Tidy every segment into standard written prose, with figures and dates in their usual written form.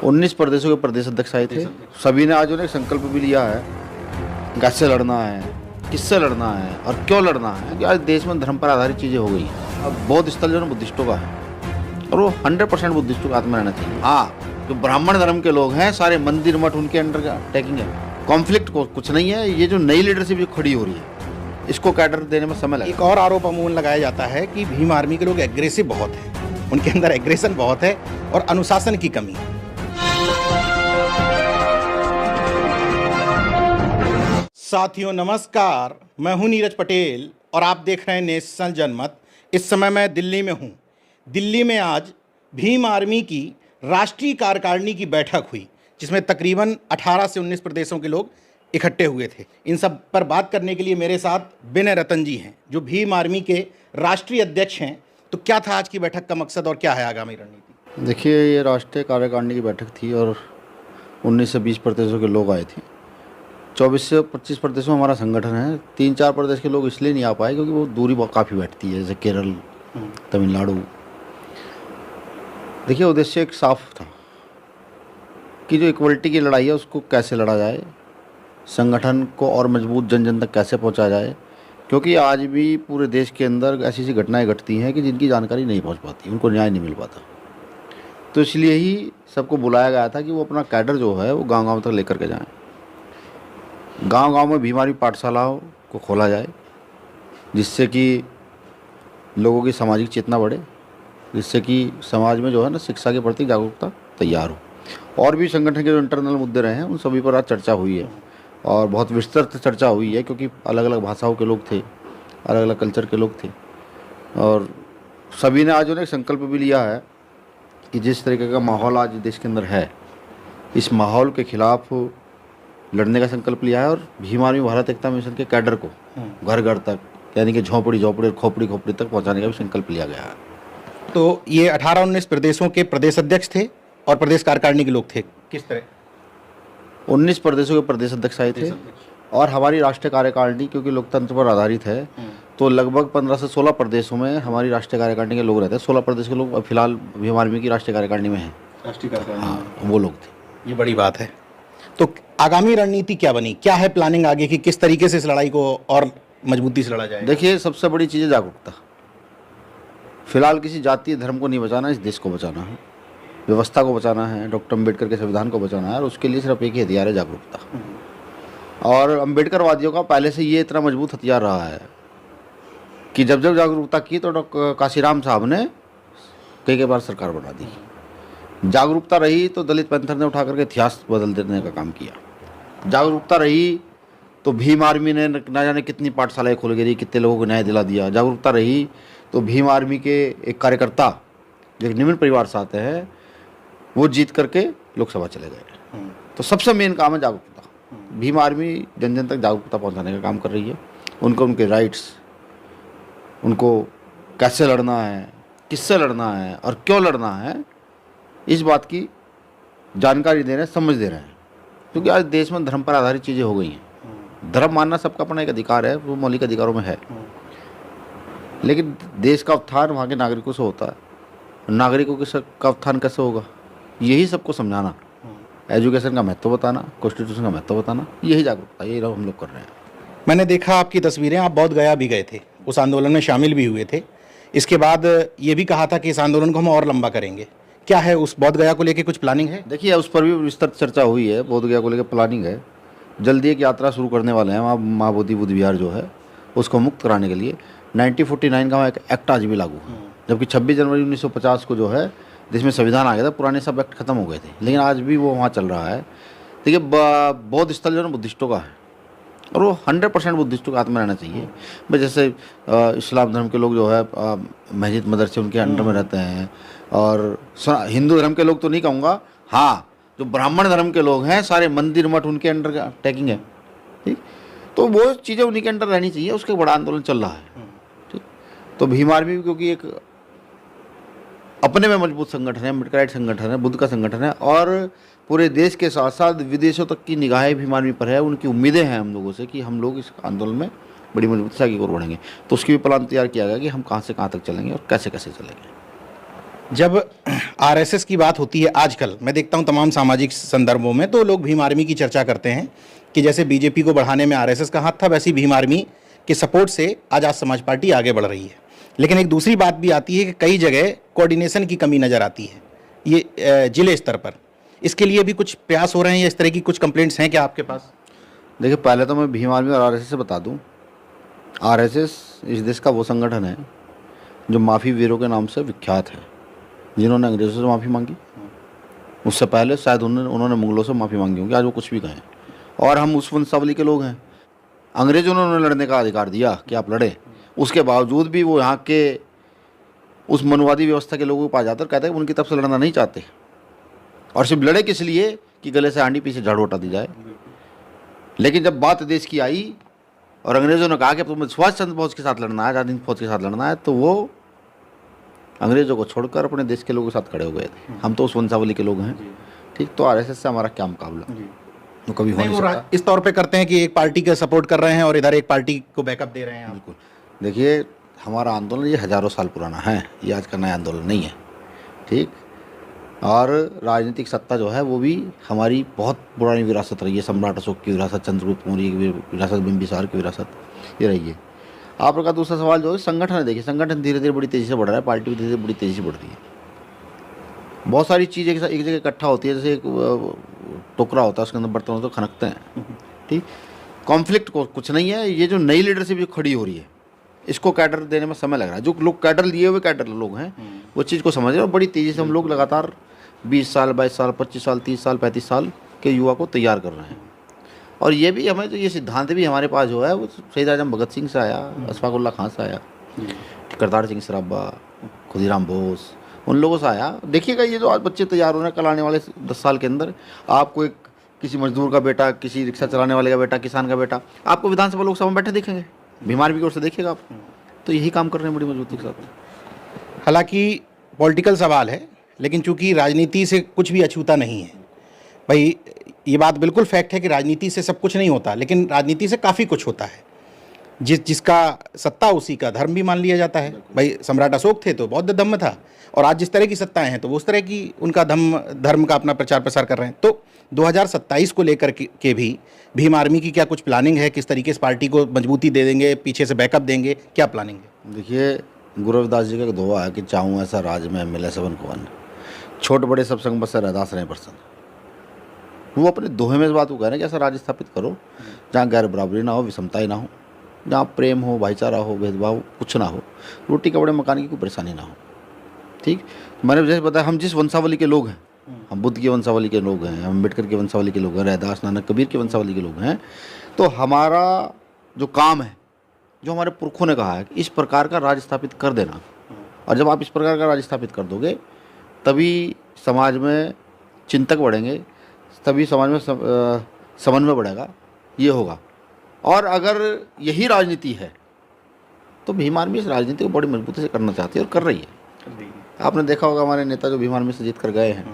19 प्रदेशों के प्रदेश अध्यक्ष आए थे। सभी ने आज उन्हें संकल्प भी लिया है, कैसे लड़ना है, किससे लड़ना है और क्यों लड़ना है। कि आज देश में धर्म पर आधारित चीज़ें हो गई हैं। अब बौद्ध स्थल जो है बुद्धिस्टों का है और वो 100% बुद्धिस्टों का हाथ में रहना चाहिए। हाँ, जो ब्राह्मण धर्म के लोग हैं सारे मंदिर मठ उनके अंडर का टैगिंग है। कॉन्फ्लिक्ट को कुछ नहीं है। ये जो नई लीडरशिप जो खड़ी हो रही है इसको कैडर देने में समय लगेगा। एक और आरोप अमूमन लगाया जाता है कि भीम आर्मी के लोग एग्रेसिव बहुत हैं, उनके अंदर एग्रेशन बहुत है और अनुशासन की कमी है। साथियों नमस्कार, मैं हूं नीरज पटेल और आप देख रहे हैं नेशनल जनमत। इस समय मैं दिल्ली में हूं। दिल्ली में आज भीम आर्मी की राष्ट्रीय कार्यकारिणी की बैठक हुई जिसमें तकरीबन 18 से 19 प्रदेशों के लोग इकट्ठे हुए थे। इन सब पर बात करने के लिए मेरे साथ विनय रतन जी हैं जो भीम आर्मी के राष्ट्रीय अध्यक्ष हैं। तो क्या था आज की बैठक का मकसद और क्या है आगामी रणनीति? देखिए, ये राष्ट्रीय कार्यकारिणी की बैठक थी और 19 से 20 प्रदेशों के लोग आए थे। 24 से 25 प्रदेशों में हमारा संगठन है। 3-4 प्रदेश के लोग इसलिए नहीं आ पाए क्योंकि वो दूरी काफ़ी बैठती है, जैसे केरल, तमिलनाडु। देखिए, उद्देश्य एक साफ था कि जो इक्वलिटी की लड़ाई है उसको कैसे लड़ा जाए, संगठन को और मजबूत जन जन तक कैसे पहुंचाया जाए। क्योंकि आज भी पूरे देश के अंदर ऐसी ऐसी घटनाएं घटती हैं कि जिनकी जानकारी नहीं पहुंच पाती, उनको न्याय नहीं मिल पाता। तो इसलिए ही सबको बुलाया गया था कि वो अपना कैडर जो है वो गाँव-गाँव तक लेकर के जाएँ। गांव-गांव में भीम आर्मी पाठशालाओं को खोला जाए जिससे कि लोगों की सामाजिक चेतना बढ़े, जिससे कि समाज में जो है ना शिक्षा के प्रति जागरूकता तैयार हो। और भी संगठन के जो इंटरनल मुद्दे रहे हैं उन सभी पर आज चर्चा हुई है और बहुत विस्तृत चर्चा हुई है क्योंकि अलग अलग भाषाओं के लोग थे, अलग अलग कल्चर के लोग थे और सभी ने आज उन्हें संकल्प भी लिया है कि जिस तरीके का माहौल आज देश के अंदर है, इस माहौल के खिलाफ लड़ने का संकल्प लिया है। और भीम आर्मी भारत एकता मिशन के कैडर को घर घर तक, यानी कि झोपड़ी और खोपड़ी तक पहुंचाने का भी संकल्प लिया गया है। तो ये 18-19 प्रदेशों के प्रदेश अध्यक्ष थे और प्रदेश कार्यकारिणी के लोग थे। किस तरह? 19 प्रदेशों के प्रदेश अध्यक्ष आए थे और हमारी राष्ट्रीय कार्यकारिणी क्योंकि लोकतंत्र पर आधारित है तो लगभग 15 से 16 प्रदेशों में हमारी राष्ट्रीय कार्यकारिणी के लोग रहते हैं। 16 प्रदेश के लोग फिलहाल भीम आर्मी की राष्ट्रीय कार्यकारिणी में हैं। राष्ट्रीय कार्यकारिणी? हाँ, वो लोग थे। ये बड़ी बात है। तो आगामी रणनीति क्या बनी? क्या है प्लानिंग आगे की? किस तरीके से इस लड़ाई को और मजबूती से लड़ा जाए? देखिए, सबसे बड़ी चीज़ है जागरूकता। फिलहाल किसी जातीय धर्म को नहीं बचाना, इस देश को बचाना है, व्यवस्था को बचाना है, डॉक्टर अम्बेडकर के संविधान को बचाना है और उसके लिए सिर्फ एक ही हथियार है, जागरूकता। और अम्बेडकरवादियों का पहले से ये इतना मजबूत हथियार रहा है कि जब जब जागरूकता की तो डॉक्टर काशीराम साहब ने कई बार सरकार बना दी। जागरूकता रही तो दलित पैंथर ने उठा करके इतिहास बदल देने का काम किया। जागरूकता रही तो भीम आर्मी ने ना जाने कितनी पाठशालाएं खोल गई, कितने लोगों को न्याय दिला दिया। जागरूकता रही तो भीम आर्मी के एक कार्यकर्ता जो निम्न परिवार से आते हैं वो जीत करके लोकसभा चले गए। तो सबसे मेन काम है जागरूकता। भीम आर्मी जन जन तक जागरूकता पहुँचाने का काम कर रही है। उनको उनके राइट्स, उनको कैसे लड़ना है, किससे लड़ना है और क्यों लड़ना है, इस बात की जानकारी दे रहे हैं, समझ दे रहे हैं। क्योंकि आज देश में धर्म पर आधारित चीज़ें हो गई हैं। धर्म मानना सबका अपना एक अधिकार है, वो मौलिक अधिकारों में है, लेकिन देश का उत्थान वहाँ के नागरिकों से होता है। नागरिकों का उत्थान कैसे होगा, यही सबको समझाना, एजुकेशन का महत्व बताना, कॉन्स्टिट्यूशन का महत्व बताना, यही जागरूकता, यही हम लोग कर रहे हैं। मैंने देखा आपकी तस्वीरें, आप बोध गया भी गए थे, उस आंदोलन में शामिल भी हुए थे। इसके बाद ये भी कहा था कि इस आंदोलन को हम और लंबा करेंगे। क्या है उस बोध गया को लेकर कुछ प्लानिंग है? देखिए, उस पर भी विस्तृत चर्चा हुई है। बोध गया को लेकर प्लानिंग है। जल्दी एक यात्रा शुरू करने वाले हैं वहाँ माँ बोधि बुद्ध विहार जो है उसको मुक्त कराने के लिए। 1949 का वहाँ एक एक्ट आज भी लागू है, जबकि 26 जनवरी 1950 को जो है देश में संविधान आ गया था, पुराने सब एक्ट खत्म हो गए थे, लेकिन आज भी वो वहाँ चल रहा है। देखिए, बौद्ध स्थल जो है बुद्धिस्टों का है और वो 100% बुद्धिस्टों के हाथ में रहना चाहिए। भाई जैसे इस्लाम धर्म के लोग जो है मस्जिद मदरसे उनके अंडर में रहते हैं और हिंदू धर्म के लोग तो नहीं कहूँगा, हाँ जो ब्राह्मण धर्म के लोग हैं सारे मंदिर मठ उनके अंडर का टैगिंग है, ठीक। तो वो चीज़ें उन्हीं के अंडर रहनी चाहिए। उसके बड़ा आंदोलन चल रहा है, ठीक। तो भीम आर्मी भी क्योंकि एक अपने में मजबूत संगठन है, अम्बेडकराइट संगठन है, बुद्ध का संगठन है और पूरे देश के साथ साथ विदेशों तक की निगाहें भीम आर्मी पर है। उनकी उम्मीदें हैं हम लोगों से कि हम लोग इस आंदोलन में बड़ी मजबूती की ओर बढ़ेंगे। तो उसकी भी प्लान तैयार किया गया कि हम कहाँ से कहाँ तक चलेंगे और कैसे कैसे चलेंगे। जब आरएसएस की बात होती है आजकल, मैं देखता हूं तमाम सामाजिक संदर्भों में, तो लोग भीम आर्मी की चर्चा करते हैं कि जैसे बीजेपी को बढ़ाने में आरएसएस का हाथ था, वैसी भीम आर्मी के सपोर्ट से आज़ाद समाज पार्टी आगे बढ़ रही है। लेकिन एक दूसरी बात भी आती है कि कई जगह कोऑर्डिनेशन की कमी नज़र आती है, ये जिले स्तर पर। इसके लिए भी कुछ प्रयास हो रहे हैं या इस तरह की कुछ कंप्लेंट्स हैं क्या आपके पास? देखिए, पहले तो मैं भीम आर्मी और आरएसएस से बता दूं, आरएसएस इस देश का वो संगठन है जो माफ़ी वीरों के नाम से विख्यात है, जिन्होंने अंग्रेज़ों से माफ़ी मांगी। उससे पहले शायद उन्होंने मुगलों से माफ़ी मांगी होगी, आज वो कुछ भी कहें। और हम उस वंशावली के लोग हैं। अंग्रेज़ों ने उन्हें लड़ने का अधिकार दिया कि आप लड़े, उसके बावजूद भी वो यहाँ के उस मनवादी व्यवस्था के लोगों के पास जाते और कहते हैं कि उनकी तरफ से लड़ना नहीं चाहते, और सिर्फ लड़े किस लिए कि गले से हांडी पीछे झाड़ू हटा दी जाए। लेकिन जब बात देश की आई और अंग्रेज़ों ने कहा कि अब तुम्हें सुभाष चंद्र बोस के साथ लड़ना है, आज़ाद हिंद फौज के साथ लड़ना है, तो वो अंग्रेज़ों को छोड़कर अपने देश के लोगों के साथ खड़े हो गए थे। हम तो उस वंशावली के लोग हैं, ठीक। तो आरएसएस से हमारा क्या मुकाबला, वो कभी हो नहीं सकता। इस तौर पे करते हैं कि एक पार्टी का सपोर्ट कर रहे हैं और इधर एक पार्टी को बैकअप दे रहे हैं आप। बिल्कुल। देखिए, हमारा आंदोलन ये हज़ारों साल पुराना है, ये आज का नया आंदोलन नहीं है, ठीक। और राजनीतिक सत्ता जो है वो भी हमारी बहुत पुरानी विरासत रही है। सम्राट अशोक की विरासत, चंद्रगुप्त मौर्य की विरासत, बिंबिसार की विरासत, ये रही है। आपका दूसरा सवाल जो है संगठन है, देखिए संगठन धीरे धीरे बड़ी तेज़ी से बढ़ रहा है, पार्टी भी धीरे धीरे बड़ी तेज़ी से बढ़ रही है। बहुत सारी चीज़ें एक जगह इकट्ठा होती है, जैसे एक टोकरा होता है, उसके अंदर बर्तन होते खनकते हैं, ठीक। कॉन्फ्लिक्ट को कुछ नहीं है। ये जो नई लीडरशिप जो खड़ी हो रही है, इसको कैडर देने में समय लग रहा है। जो लोग कैडर लिए हुए कैडर लोग हैं वो चीज़ को समझ रहे हैं, और बड़ी तेज़ी से हम लोग लगातार 20 साल, 22 साल, 25 साल, 30 साल, 35 साल के युवा को तैयार कर रहे हैं। और ये भी हमें, तो ये सिद्धांत भी हमारे पास जो है वो शहीद आजम भगत सिंह से आया, अशफाक उल्लाह खां से आया, करतार सिंह सराभा, खुदीराम बोस, उन लोगों से आया। देखिएगा, ये जो आज बच्चे तैयार हो रहे हैं, कल आने वाले 10 साल के अंदर आपको एक किसी मजदूर का बेटा, किसी रिक्शा चलाने वाले का बेटा, किसान का बेटा आपको विधानसभा लोकसभा में बैठे दिखेंगे। भीम आर्मी की ओर से देखिएगा आप, तो यही काम कर रहे हैं बड़ी मजबूती के साथ। हालांकि पॉलिटिकल सवाल है, लेकिन चूंकि राजनीति से कुछ भी अछूता नहीं है भाई, ये बात बिल्कुल फैक्ट है कि राजनीति से सब कुछ नहीं होता, लेकिन राजनीति से काफ़ी कुछ होता है। जिसका सत्ता उसी का धर्म भी मान लिया जाता है। भाई सम्राट अशोक थे तो बौद्ध धर्म था, और आज जिस तरह की सत्ताएं हैं तो वो उस तरह की उनका धर्म का अपना प्रचार प्रसार कर रहे हैं। तो 2027 को लेकर के भी भीम आर्मी की क्या कुछ प्लानिंग है? किस तरीके से पार्टी को मजबूती दे देंगे, पीछे से बैकअप देंगे, क्या प्लानिंग है? देखिए, गुरु रविदास जी का एक दोहा है कि चाहूँ ऐसा राज में मिले सबन को अन्न, छोट बड़े सब संग बस रैदास रहे प्रसन्न। वो अपने दोहे में इस बात को कह रहे हैं कि ऐसा राज स्थापित करो जहाँ गैर बराबरी ना हो, विषमताएं ना हो, जहाँ प्रेम हो, भाईचारा हो, भेदभाव कुछ ना हो, रोटी कपड़े मकान की कोई परेशानी ना हो, ठीक। मैंने जैसे बताया, हम जिस वंशावली के लोग हैं, हम बुद्ध की वंशावली के लोग हैं, हम अम्बेडकर की वंशावली के लोग हैं, रैदास, नानक, कबीर की वंशावली के लोग हैं, तो हमारा जो काम है, जो हमारे पुरखों ने कहा है कि इस प्रकार का राज स्थापित कर देना, और जब आप इस प्रकार का राज स्थापित कर दोगे तभी समाज में चिंतक बढ़ेंगे, तभी समाज में समन्वय बढ़ेगा, ये होगा। और अगर यही राजनीति है तो भीम आर्मी इस राजनीति को बड़ी मजबूती से करना चाहती है और कर रही है। आपने देखा होगा हमारे नेता जो भीम आर्मी से जीत कर गए हैं,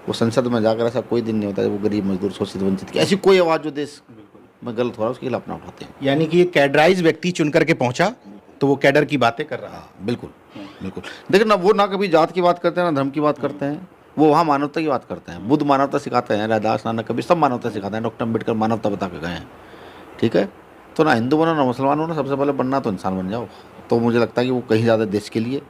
वो संसद में जाकर ऐसा कोई दिन नहीं होता है वो गरीब, मजदूर, शोषित, वंचित की ऐसी कोई आवाज़ जो देश में गलत हो रहा है उसके खिलाफ ना उठाते हैं। यानी कि ये कैडराइज व्यक्ति चुन करके पहुंचा तो वो कैडर की बातें कर रहा है। बिल्कुल बिल्कुल। देखिए ना, वो ना कभी जात की बात करते हैं, ना धर्म की बात करते हैं, वो वहाँ मानवता की बात करते हैं। बुद्ध मानवता सिखाते हैं, रैदास, नानक, कबीर सब मानवता सिखाते हैं, डॉक्टर अम्बेडकर मानवता बता के गए हैं, ठीक है। तो ना हिंदू बनो ना मुसलमान हो, ना सबसे पहले बनना तो इंसान बन जाओ। तो मुझे लगता है कि वो कहीं ज़्यादा देश के लिए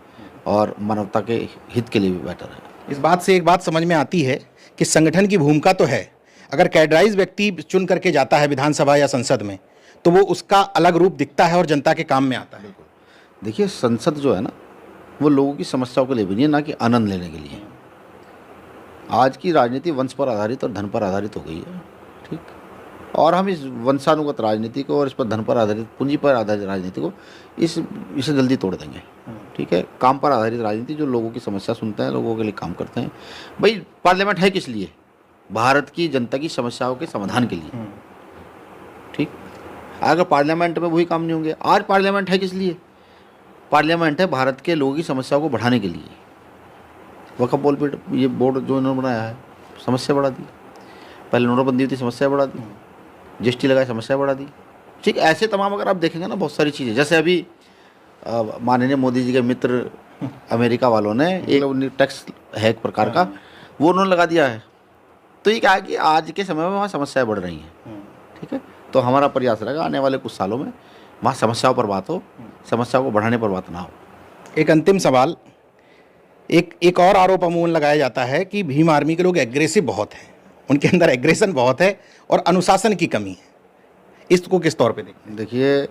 और मानवता के हित के लिए भी बेटर है। इस बात से एक बात समझ में आती है कि संगठन की भूमिका तो है, अगर कैडराइज व्यक्ति चुन करके जाता है विधानसभा या संसद में तो वो उसका अलग रूप दिखता है और जनता के काम में आता है। देखिए, संसद जो है ना, वो लोगों की समस्याओं के लिए बनी है, ना कि आनंद लेने के लिए। आज की राजनीति वंश पर आधारित और धन पर आधारित हो गई है, ठीक। और हम इस वंशानुगत राजनीति को और इस पर धन पर आधारित, पूंजी पर आधारित राजनीति को इसे जल्दी तोड़ देंगे, ठीक है। काम पर आधारित राजनीति, जो लोगों की समस्या सुनते हैं, लोगों के लिए काम करते हैं। भाई पार्लियामेंट है किस लिए? भारत की जनता की समस्याओं के समाधान के लिए, ठीक। अगर पार्लियामेंट में वही काम नहीं होंगे, आज पार्लियामेंट है किस लिए? पार्लियामेंट है भारत के लोगों की समस्याओं को बढ़ाने के लिए। वक्फ बोर्ड, ये बोर्ड जो इन्होंने बनाया है, समस्या बढ़ा दी। पहले नोटबंदी हुई थी, समस्या बढ़ा दी। जीएसटी लगाई, समस्या बढ़ा दी, ठीक। ऐसे तमाम अगर आप देखेंगे ना बहुत सारी चीज़ें, जैसे अभी माननीय मोदी जी के मित्र अमेरिका वालों ने एक टैक्स है एक प्रकार का, वो उन्होंने लगा दिया है। तो ये क्या है कि आज के समय में वहाँ समस्याएं बढ़ रही हैं, ठीक है। तो हमारा प्रयास रहेगा आने वाले कुछ सालों में वहाँ समस्याओं पर बात हो, समस्याओं को बढ़ाने पर बात ना हो। एक अंतिम सवाल, एक और आरोप अमूमन लगाया जाता है कि भीम आर्मी के लोग एग्रेसिव बहुत हैं, उनके अंदर एग्रेशन बहुत है और अनुशासन की कमी है। इसको किस तौर पे देखते हैं? देखिए,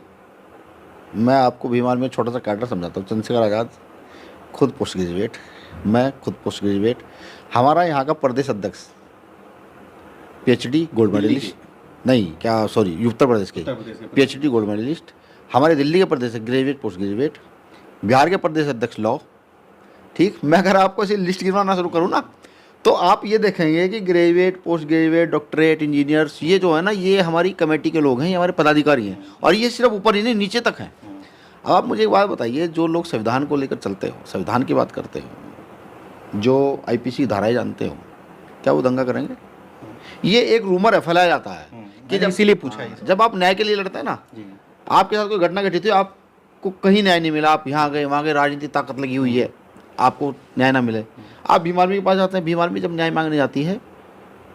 मैं आपको भीम आर्मी में छोटा सा कैडर समझाता हूँ। चंद्रशेखर आज़ाद खुद पोस्ट ग्रेजुएट, मैं खुद पोस्ट ग्रेजुएट, हमारा यहाँ का प्रदेश अध्यक्ष PhD गोल्ड मेडलिस्ट, नहीं क्या सॉरी उत्तर प्रदेश के PhD गोल्ड मेडलिस्ट, हमारे दिल्ली के प्रदेश ग्रेजुएट पोस्ट ग्रेजुएट, बिहार के प्रदेश अध्यक्ष लॉ, ठीक। मैं अगर आपको ऐसी लिस्ट गिनवाना शुरू करूँ ना तो आप ये देखेंगे कि graduate post graduate doctorate engineers ये जो है ना, ये हमारी कमेटी के लोग हैं, ये हमारे पदाधिकारी हैं, और ये सिर्फ ऊपर ही नहीं नीचे तक हैं। अब आप मुझे एक बात बताइए, जो लोग संविधान को लेकर चलते हो, संविधान की बात करते हो, जो IPC धाराएं जानते हो, क्या वो दंगा करेंगे? ये एक रूमर है, फैलाया जाता है कि जब, इसीलिए पूछा है। जब आप न्याय के लिए लड़ते हैं ना, आपके साथ कोई घटना घटित हुई, आपको कहीं न्याय नहीं मिला, आप यहाँ गए वहाँ गए, राजनीति ताकत लगी हुई है, आपको न्याय ना मिले, आप भीम आर्मी के पास जाते हैं। भीम आर्मी जब न्याय मांगने जाती है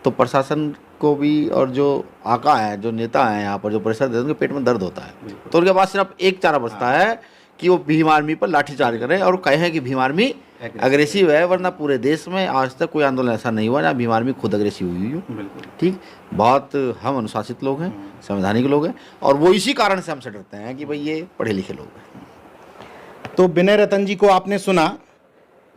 तो प्रशासन को भी और जो आका है, जो नेता हैं यहाँ पर, जो परिषद है, उनके पेट में दर्द होता है। तो उनके पास सिर्फ एक चारा बचता है कि वो भीम आर्मी पर लाठीचार्ज करें और कहें कि भीम आर्मी अग्रेसिव है, वरना पूरे देश में आज तक कोई आंदोलन ऐसा नहीं हुआ जहाँ भीम आर्मी खुद अग्रेसिव हुई हो, ठीक। बहुत हम अनुशासित लोग हैं, संवैधानिक लोग हैं, और वो इसी कारण से हमसे डरते हैं कि भाई ये पढ़े लिखे लोग हैं। तो विनय रतन जी को आपने सुना।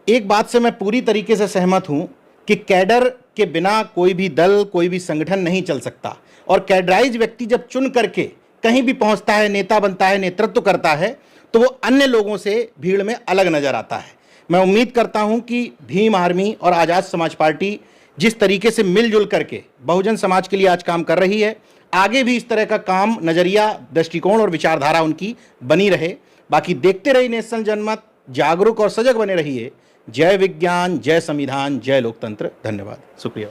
एक बात से मैं पूरी तरीके से सहमत हूं कि कैडर के बिना कोई भी दल, कोई भी संगठन नहीं चल सकता, और कैडराइज व्यक्ति जब चुन करके कहीं भी पहुंचता है, नेता बनता है, नेतृत्व करता है, तो वो अन्य लोगों से भीड़ में अलग नजर आता है। मैं उम्मीद करता हूं कि भीम आर्मी और आज़ाद समाज पार्टी जिस तरीके से मिलजुल करके बहुजन समाज के लिए आज काम कर रही है, आगे भी इस तरह का काम, नजरिया, दृष्टिकोण और विचारधारा उनकी बनी रहे। बाकी देखते रहिए नेशनल जनमत, जागरूक और सजग बने रहिए। जय विज्ञान, जय संविधान, जय लोकतंत्र। धन्यवाद, शुक्रिया।